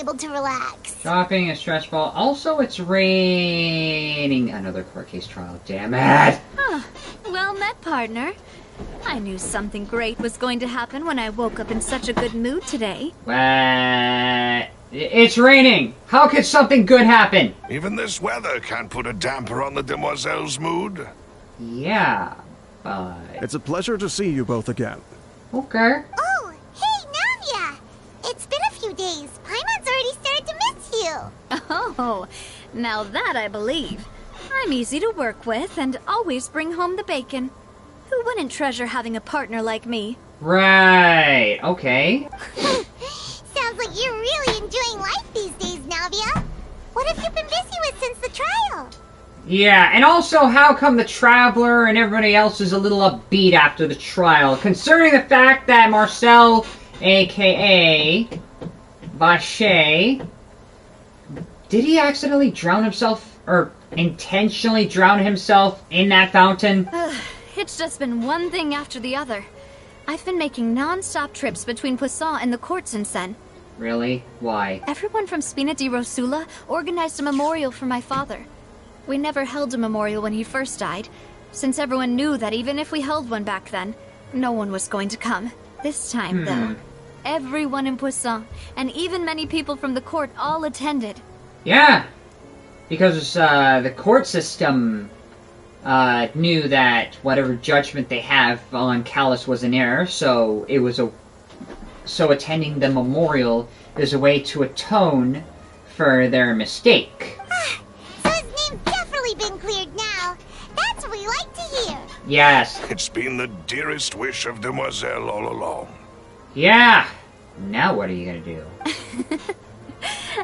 able to relax. Shopping is stressful. Also, it's raining. Another court case trial. Damn it! Oh, well met, partner. I knew something great was going to happen when I woke up in such a good mood today. What? It's raining! How could something good happen? Even this weather can't put a damper on the demoiselle's mood. Yeah, but... It's a pleasure to see you both again. Okay. Oh, hey, Navia! It's been a few days. Paimon's already started to miss you. Oh, now that I believe. I'm easy to work with and always bring home the bacon. Who wouldn't treasure having a partner like me? Right, okay. Sounds like you're really enjoying life these days, Navia. What have you been busy with since the trial? Yeah, and also, how come the Traveler and everybody else is a little upbeat after the trial? Considering the fact that Marcel, a.k.a. Vache, did he accidentally drown himself, or intentionally drown himself in that fountain? It's just been one thing after the other. I've been making non-stop trips between Poisson and the courts in Sen. Really? Why? Everyone from Spina di Rosula organized a memorial for my father. We never held a memorial when he first died, since everyone knew that even if we held one back then, no one was going to come. This time, though, everyone in Poisson, and even many people from the court, all attended. Yeah, because the court system knew that whatever judgment they have on Callus was in error, so it was so attending the memorial is a way to atone for their mistake. So his name's definitely been cleared now. That's what we like to hear. Yes. It's been the dearest wish of Demoiselle all along. Yeah. Now what are you gonna do?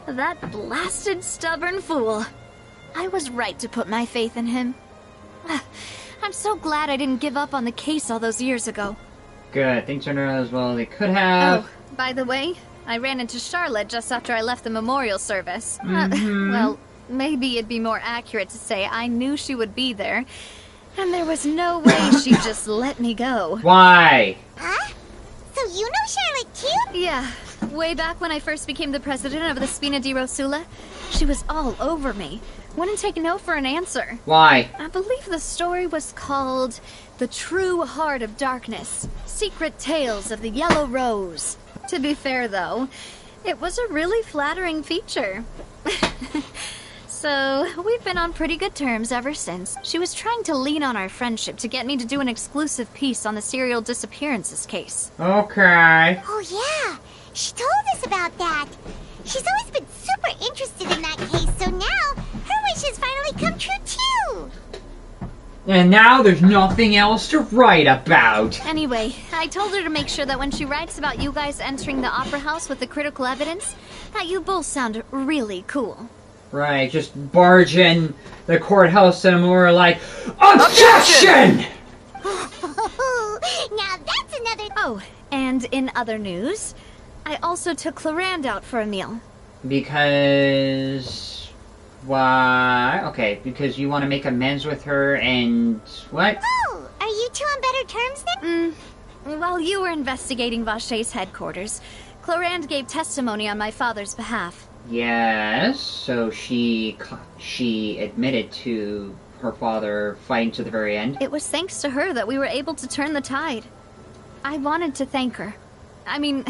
That blasted stubborn fool. I was right to put my faith in him. I'm so glad I didn't give up on the case all those years ago. Good. Things turned out as well as they could have. Oh, by the way, I ran into Charlotte just after I left the memorial service. Well, maybe it'd be more accurate to say I knew she would be there, and there was no way she'd just let me go. Why? Huh? So you know Charlotte too? Yeah. Way back when I first became the president of the Spina di Rosula, she was all over me. Wouldn't take no for an answer. Why? I believe the story was called The True Heart of Darkness, Secret Tales of the Yellow Rose. To be fair, though, it was a really flattering feature. So, we've been on pretty good terms ever since. She was trying to lean on our friendship to get me to do an exclusive piece on the serial disappearances case. Okay. Oh yeah, she told us about that. She's always been super interested in that case, so now her wishes finally come true too. And now there's nothing else to write about. Anyway, I told her to make sure that when she writes about you guys entering the opera house with the critical evidence, that you both sound really cool. Right, just barge in the courthouse and we're like, OBJECTION! Now that's another... Oh, and in other news, I also took Clarande out for a meal. Because... why? Okay, because you want to make amends with her and... what? Oh, are you two on better terms then? While you were investigating Vache's headquarters, Clarande gave testimony on my father's behalf. Yes, so she admitted to her father fighting to the very end. It was thanks to her that we were able to turn the tide. I wanted to thank her. I mean,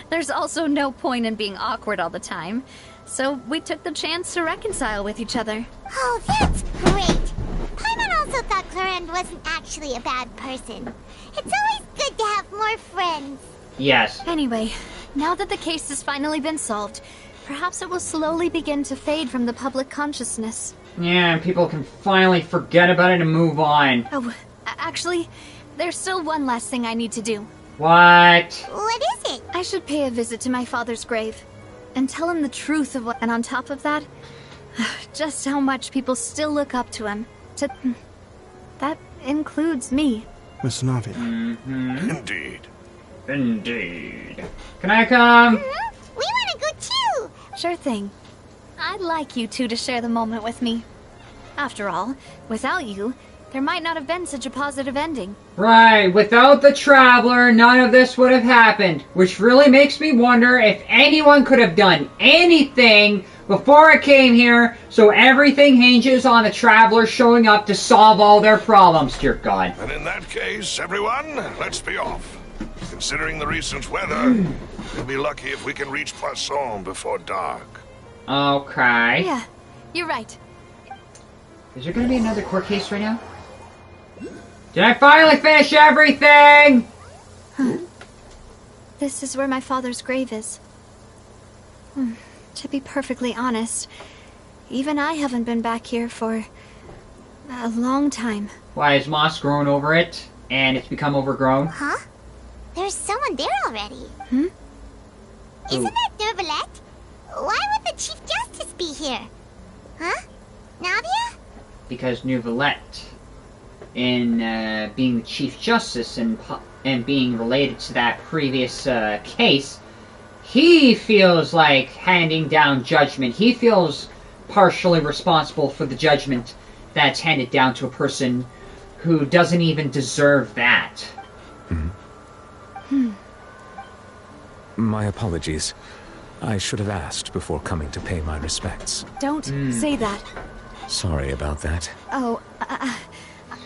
there's also no point in being awkward all the time. So we took the chance to reconcile with each other. Oh, that's great. Paimon also thought Clarande wasn't actually a bad person. It's always good to have more friends. Yes. Anyway, now that the case has finally been solved, perhaps it will slowly begin to fade from the public consciousness. Yeah, and people can finally forget about it and move on. Oh, actually, there's still one last thing I need to do. What? What is it? I should pay a visit to my father's grave and tell him the truth of what... And on top of that, just how much people still look up to him. That includes me. Miss Navia. Indeed. Indeed. Can I come? We want to go too. Sure thing. I'd like you two to share the moment with me. After all, without you, there might not have been such a positive ending. Right, without the Traveler, none of this would have happened. Which really makes me wonder if anyone could have done anything before I came here, so everything hinges on the Traveler showing up to solve all their problems, dear God. And in that case, everyone, let's be off. Considering the recent weather, we'll be lucky if we can reach Poisson before dark. Okay. Yeah, you're right. Is there gonna be another court case right now? Did I finally finish everything? This is where my father's grave is. To be perfectly honest, even I haven't been back here for a long time. Why, has moss grown over it, and it's become overgrown? Huh? There's someone there already. Hmm? Isn't that Neuvillette? Why would the Chief Justice be here? Huh? Navia? Because Neuvillette, in being the Chief Justice and being related to that previous case, he feels like handing down judgment. He feels partially responsible for the judgment that's handed down to a person who doesn't even deserve that. My apologies. I should have asked before coming to pay my respects. Don't say that. Sorry about that. Oh,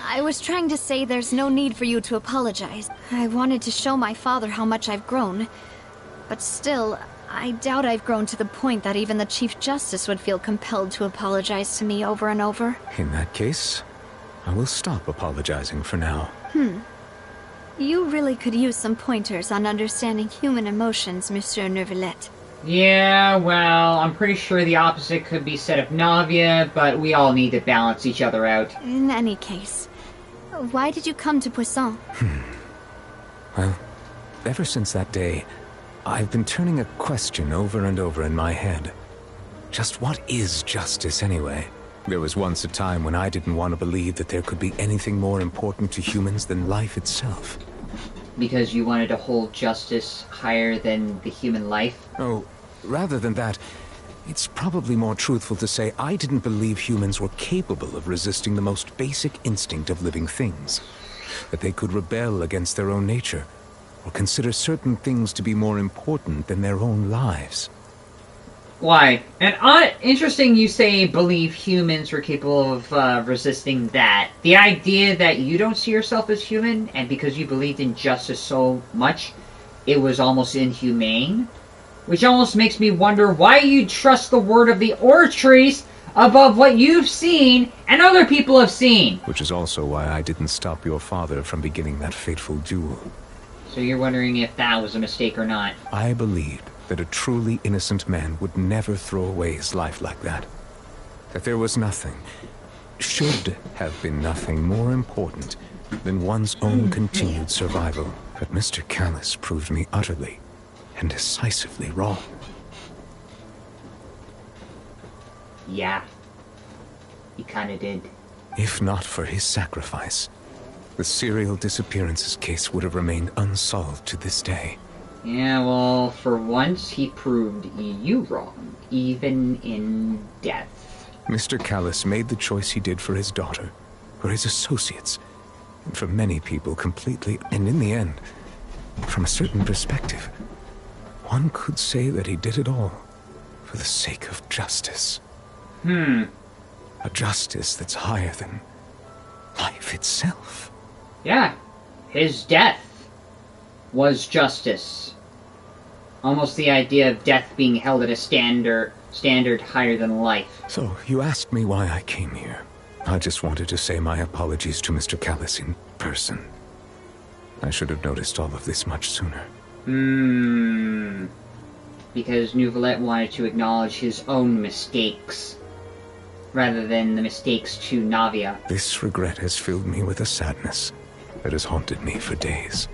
I was trying to say there's no need for you to apologize. I wanted to show my father how much I've grown. But still, I doubt I've grown to the point that even the Chief Justice would feel compelled to apologize to me over and over. In that case, I will stop apologizing for now. You really could use some pointers on understanding human emotions, Monsieur Neuvillette. Yeah, well, I'm pretty sure the opposite could be said of Navia, but we all need to balance each other out. In any case, why did you come to Poisson? Well, ever since that day, I've been turning a question over and over in my head. Just what is justice anyway? There was once a time when I didn't want to believe that there could be anything more important to humans than life itself. Because you wanted to hold justice higher than the human life? Oh, rather than that, it's probably more truthful to say I didn't believe humans were capable of resisting the most basic instinct of living things. That they could rebel against their own nature, or consider certain things to be more important than their own lives. Why? And interesting you say believe humans were capable of resisting that. The idea that you don't see yourself as human, and because you believed in justice so much, it was almost inhumane. Which almost makes me wonder why you'd trust the word of the Ortries above what you've seen and other people have seen. Which is also why I didn't stop your father from beginning that fateful duel. So you're wondering if that was a mistake or not? I believed that a truly innocent man would never throw away his life like that. That there was nothing, should have been nothing more important than one's own continued survival. But Mr. Callis proved me utterly and decisively wrong. Yeah. He kinda did. If not for his sacrifice, the serial disappearances case would have remained unsolved to this day. Yeah, well, for once he proved you wrong, even in death. Mr. Callis made the choice he did for his daughter, for his associates, and for many people completely, and in the end, from a certain perspective, one could say that he did it all for the sake of justice. A justice that's higher than life itself. Yeah, his death was justice. Almost the idea of death being held at a standard higher than life. So, you asked me why I came here. I just wanted to say my apologies to Mr. Callis in person. I should have noticed all of this much sooner. Because Neuvillette wanted to acknowledge his own mistakes, rather than the mistakes to Navia. This regret has filled me with a sadness that has haunted me for days.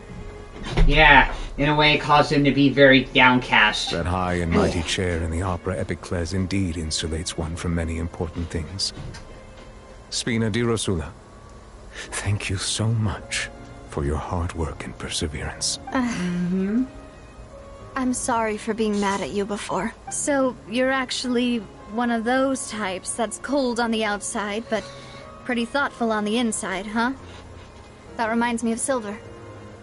Yeah, in a way it caused him to be very downcast. That high and mighty chair in the Opera Epiclese indeed insulates one from many important things. Spina di Rosula, thank you so much for your hard work and perseverance. I'm sorry for being mad at you before. So, you're actually one of those types that's cold on the outside, but Pretty thoughtful on the inside, huh? That reminds me of Silver.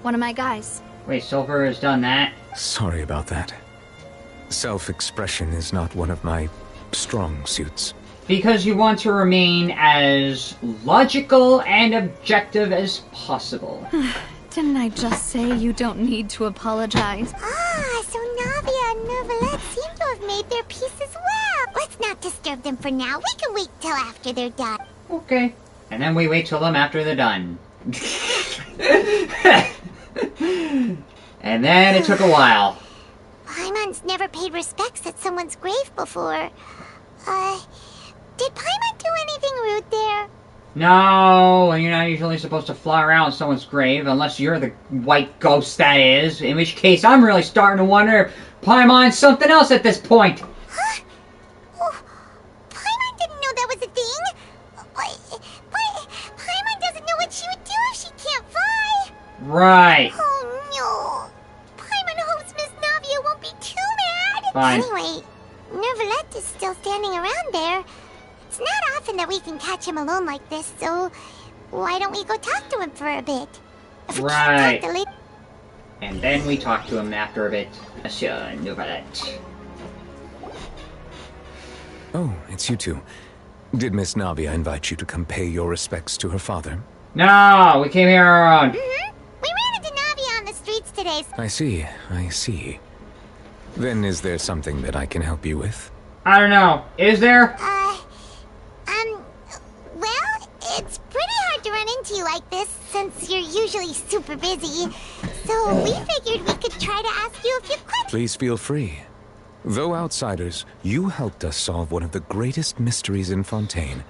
One of my guys. Wait, Silver has done that? Sorry about that. Self-expression is not one of my strong suits. Because you want to remain as logical and objective as possible. Didn't I just say you don't need to apologize? Ah, so Navia and Neuvillette seem to have made their peace as well. Let's not disturb them for now. We can wait till after they're done. Okay. And then we wait till them after they're done. And then it took a while. Paimon's never paid respects at someone's grave before. Did Paimon do anything rude there? No, you're not usually supposed to fly around someone's grave unless you're the white ghost that is. In which case, I'm really starting to wonder if Paimon's something else at this point. Huh? Oh, Paimon didn't know that was a thing. But Paimon doesn't know what she would do if she can't fly. Right. Oh no. Paimon hopes Miss Navia won't be too mad. Fine. Anyway, Neuvillette is still standing around there. It's not often that we can catch him alone like this, so why don't we go talk to him for a bit? If we Right. can't talk to later. And then we talk to him after a bit. Monsieur Neuvillette. Oh, it's you two. Did Miss Navia invite you to come pay your respects to her father? No, we came here on our own. Mm-hmm. We ran into Navia on the streets today. I see. Then is there something that I can help you with? I don't know. Is there? Well, it's pretty hard to run into you like this since you're usually super busy. So we figured we could try to ask you a few questions. Please feel free. Though outsiders, you helped us solve one of the greatest mysteries in Fontaine,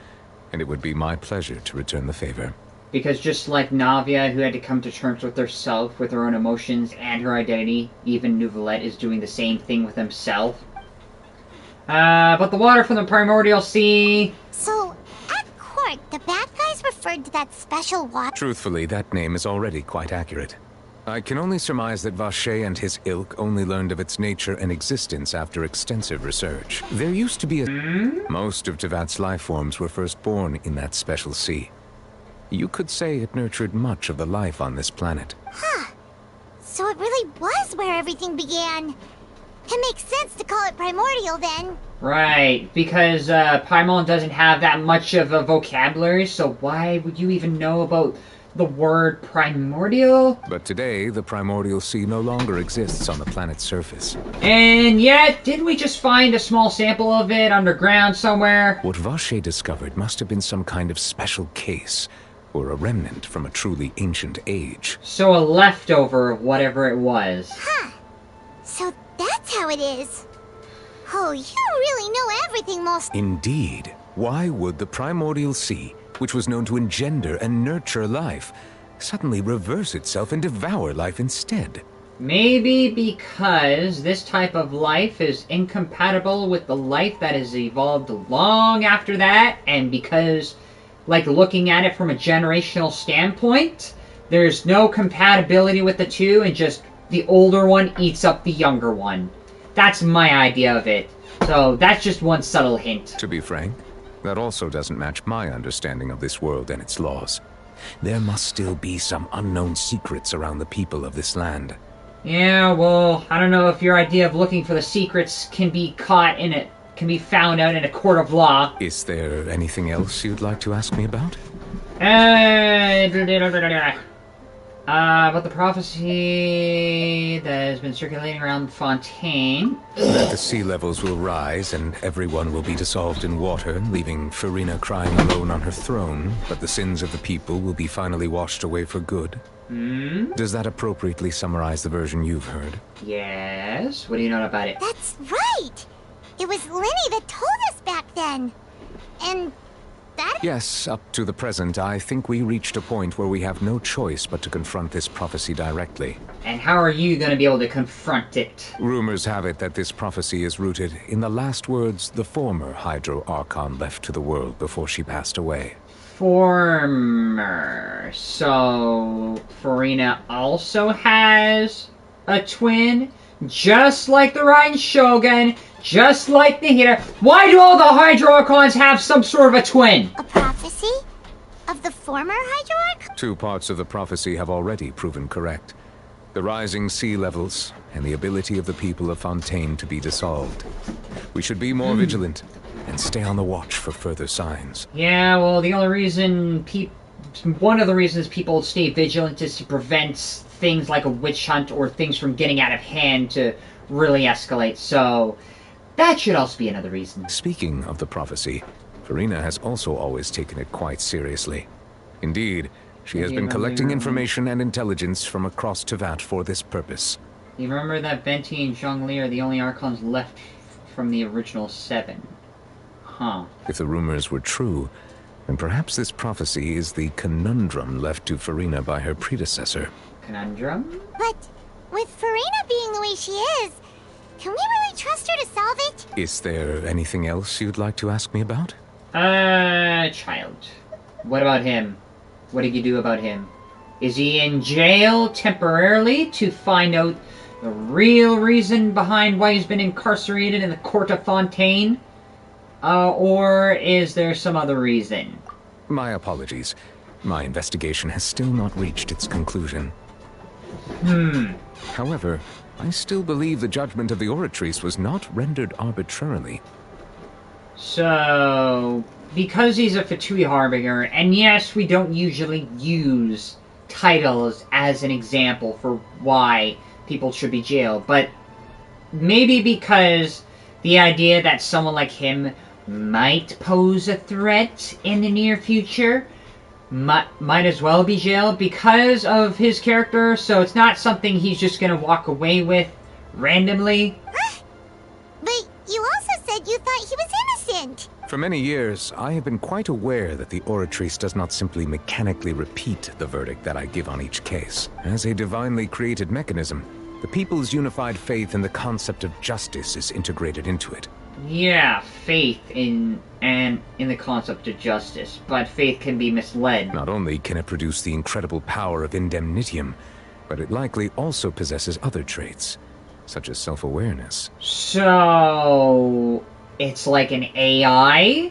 and it would be my pleasure to return the favor. Because just like Navia, who had to come to terms with herself, with her own emotions and her identity, even Neuvillette is doing the same thing with himself. But the water from the primordial sea... So, at court, the bad guys referred to that special water. Truthfully, that name is already quite accurate. I can only surmise that Vacher and his ilk only learned of its nature and existence after extensive research. There used to be a... Most of Tevat's life forms were first born in that special sea. You could say it nurtured much of the life on this planet. Huh. So it really was where everything began. It makes sense to call it primordial then. Right, because Paimon doesn't have that much of a vocabulary, so why would you even know about the word primordial? But today, the primordial sea no longer exists on the planet's surface. And yet, didn't we just find a small sample of it underground somewhere? What Vacher discovered must have been some kind of special case, or a remnant from a truly ancient age. So a leftover of whatever it was. Huh. So that's how it is. Oh, you really know everything, most... Indeed. Why would the primordial sea, which was known to engender and nurture life, suddenly reverse itself and devour life instead? Maybe because this type of life is incompatible with the life that has evolved long after that, and because, like, looking at it from a generational standpoint, there's no compatibility with the two, and just the older one eats up the younger one. That's my idea of it. So that's just one subtle hint. To be frank, that also doesn't match my understanding of this world and its laws. There must still be some unknown secrets around the people of this land. Yeah, well, I don't know if your idea of looking for the secrets can be caught in it, can be found out in a court of law. Is there anything else you'd like to ask me about? About the prophecy that has been circulating around Fontaine. That the sea levels will rise and everyone will be dissolved in water, leaving Farina crying alone on her throne, but the sins of the people will be finally washed away for good. Does that appropriately summarize the version you've heard? Yes. What do you know about it? That's right! It was Lenny that told us back then. And that... Yes, up to the present, I think we reached a point where we have no choice but to confront this prophecy directly. And how are you going to be able to confront it? Rumors have it that this prophecy is rooted in the last words the former Hydro Archon left to the world before she passed away. Former. So, Farina also has a twin? Just like the Ryan Shogun, just like the Hira. Why do all the Hydro Archons have some sort of a twin? A prophecy? of the former Hydroarch? 2 parts of the prophecy have already proven correct. The rising sea levels, and the ability of the people of Fontaine to be dissolved. We should be more vigilant, and stay on the watch for further signs. Yeah, well, the only reason one of the reasons people stay vigilant is to prevent things like a witch hunt or things from getting out of hand to really escalate, so that should also be another reason. Speaking of the prophecy, Farina has also always taken it quite seriously. Indeed, she has been collecting information and intelligence from across Tevat for this purpose. You remember that Venti and Zhongli are the only Archons left from the original 7. Huh. If the rumors were true, then perhaps this prophecy is the conundrum left to Farina by her predecessor. Conundrum? But with Farina being the way she is, can we really trust her to solve it? Is there anything else you'd like to ask me about? Child. What about him? What did you do about him? Is he in jail temporarily to find out the real reason behind why he's been incarcerated in the court of Fontaine? Or is there some other reason? My apologies. My investigation has still not reached its conclusion. However, I still believe the judgment of the Oratrice was not rendered arbitrarily. So, because he's a Fatui Harbinger, and yes, we don't usually use titles as an example for why people should be jailed, but maybe because the idea that someone like him might pose a threat in the near future might as well be jailed because of his character, so it's not something he's just gonna walk away with randomly. But you also said you thought he was innocent. For many years, I have been quite aware that the Oratrice does not simply mechanically repeat the verdict that I give on each case. As a divinely created mechanism, the people's unified faith in the concept of justice is integrated into it. Yeah, faith in the concept of justice, but faith can be misled. Not only can it produce the incredible power of indemnitium, but it likely also possesses other traits, such as self-awareness. So, it's like an AI?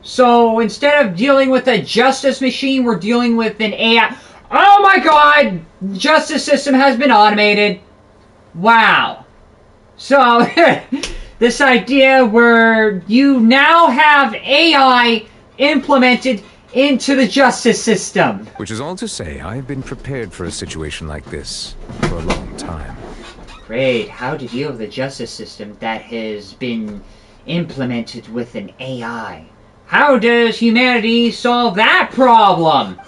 So, instead of dealing with a justice machine, we're dealing with an AI. Oh my god! The justice system has been automated. Wow. So, this idea where you now have AI implemented into the justice system. Which is all to say, I've been prepared for a situation like this for a long time. Great. How to deal with a justice system that has been implemented with an AI? How does humanity solve that problem?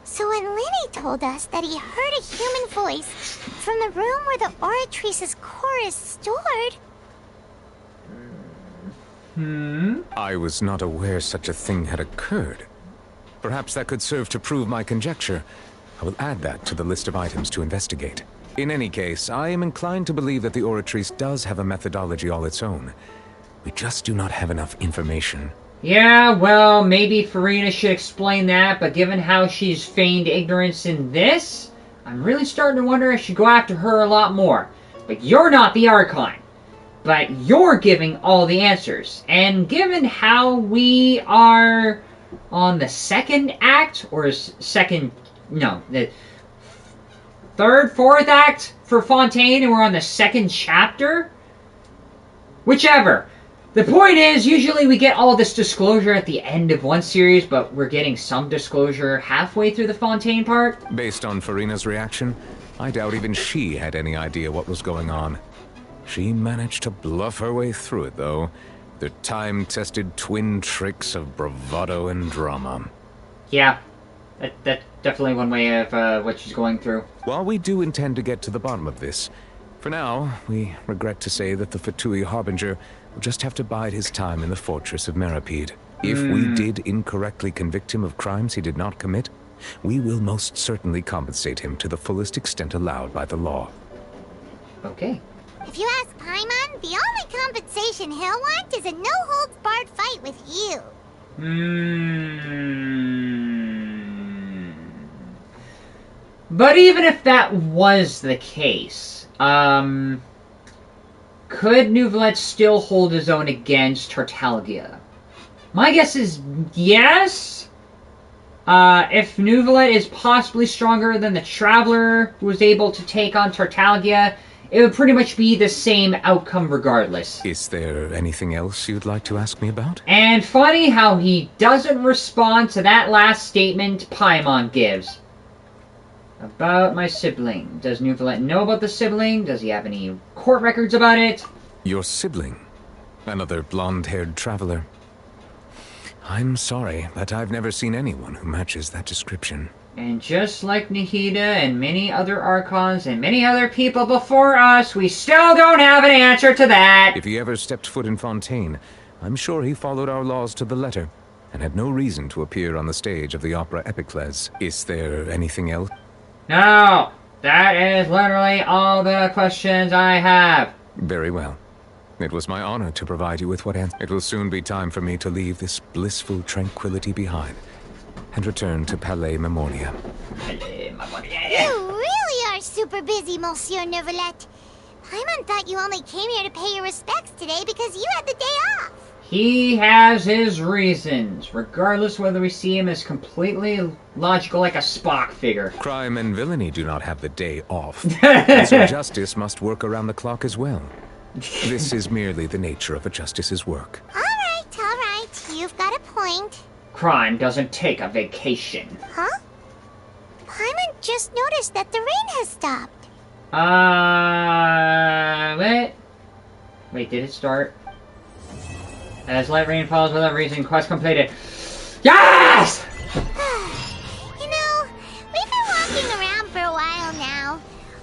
So when Lenny told us that he heard a human voice from the room where the Oratrice's core is stored... I was not aware such a thing had occurred. Perhaps that could serve to prove my conjecture. I will add that to the list of items to investigate. In any case, I am inclined to believe that the Oratrice does have a methodology all its own. We just do not have enough information. Yeah, well, maybe Farina should explain that, but given how she's feigned ignorance in this, I'm really starting to wonder if I should go after her a lot more. But you're not the Archon. But you're giving all the answers. And given how we are on the second act, or the third, fourth act for Fontaine, and we're on the second chapter? Whichever. The point is, usually we get all this disclosure at the end of one series, but we're getting some disclosure halfway through the Fontaine part. Based on Farina's reaction, I doubt even she had any idea what was going on. She managed to bluff her way through it, though. The time-tested twin tricks of bravado and drama. Yeah, that's definitely one way of what she's going through. While we do intend to get to the bottom of this, for now, we regret to say that the Fatui Harbinger will just have to bide his time in the fortress of Meripede. If we did incorrectly convict him of crimes he did not commit, we will most certainly compensate him to the fullest extent allowed by the law. Okay. If you ask Paimon, the only compensation he'll want is a no-holds-barred fight with you. But even if that was the case, could NEUVILLETE'S still hold his own against Tartalgia? My guess is yes, If Neuvillette is possibly stronger than the Traveler who was able to take on Tartaglia, it would pretty much be the same outcome regardless. Is there anything else you'd like to ask me about? And funny how he doesn't respond to that last statement Paimon gives. About my sibling. Does Neuvillette know about the sibling? Does he have any court records about it? Your sibling? Another blonde-haired traveler? I'm sorry, but I've never seen anyone who matches that description. And just like Nahida and many other Archons and many other people before us, we still don't have an answer to that! If he ever stepped foot in Fontaine, I'm sure he followed our laws to the letter, and had no reason to appear on the stage of the opera Epicles. Is there anything else? No! That is literally all the questions I have. Very well. It was my honor to provide you with what answer. It will soon be time for me to leave this blissful tranquility behind and return to Palais Memoria. You really are super busy, Monsieur Neuvillette. Paimon thought you only came here to pay your respects today because you had the day off. He has his reasons, regardless whether we see him as completely logical like a Spock figure. Crime and villainy do not have the day off, and so justice must work around the clock as well. This is merely the nature of a justice's work. All right. You've got a point. Crime doesn't take a vacation. Huh? Paimon just noticed that the rain has stopped. Wait, did it start? As light rain falls without reason, quest completed. Yes! You know, we've been walking around for a while now.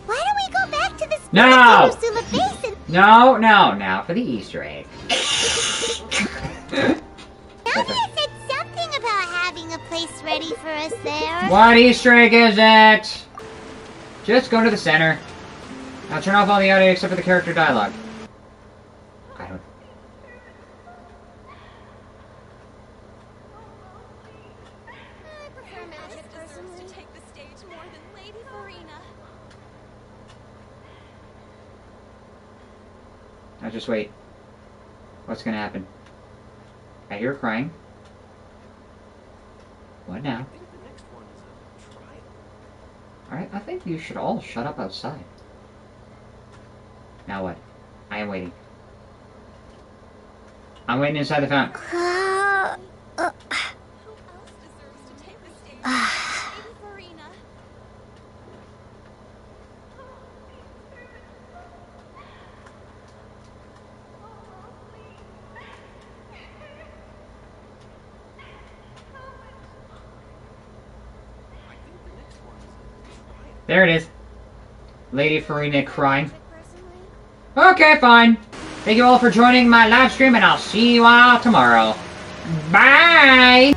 Why don't we go back to the No! Ursula Basin? No, now for the Easter egg. Nadia said something about having a place ready for us there. What Easter egg is it? Just go to the center. I'll turn off all the audio except for the character dialogue. I don't... I prefer magic personally to take the stage more than Lady Farina. Now just wait. What's gonna happen? I hear her crying. What now? Alright, I think you should all shut up outside. Now what? I am waiting. I'm waiting inside the fountain. Who else deserves to take the stage more than Lady Farina? There it is. Lady Farina crying. Okay, fine. Thank you all for joining my live stream, and I'll see you all tomorrow. Bye!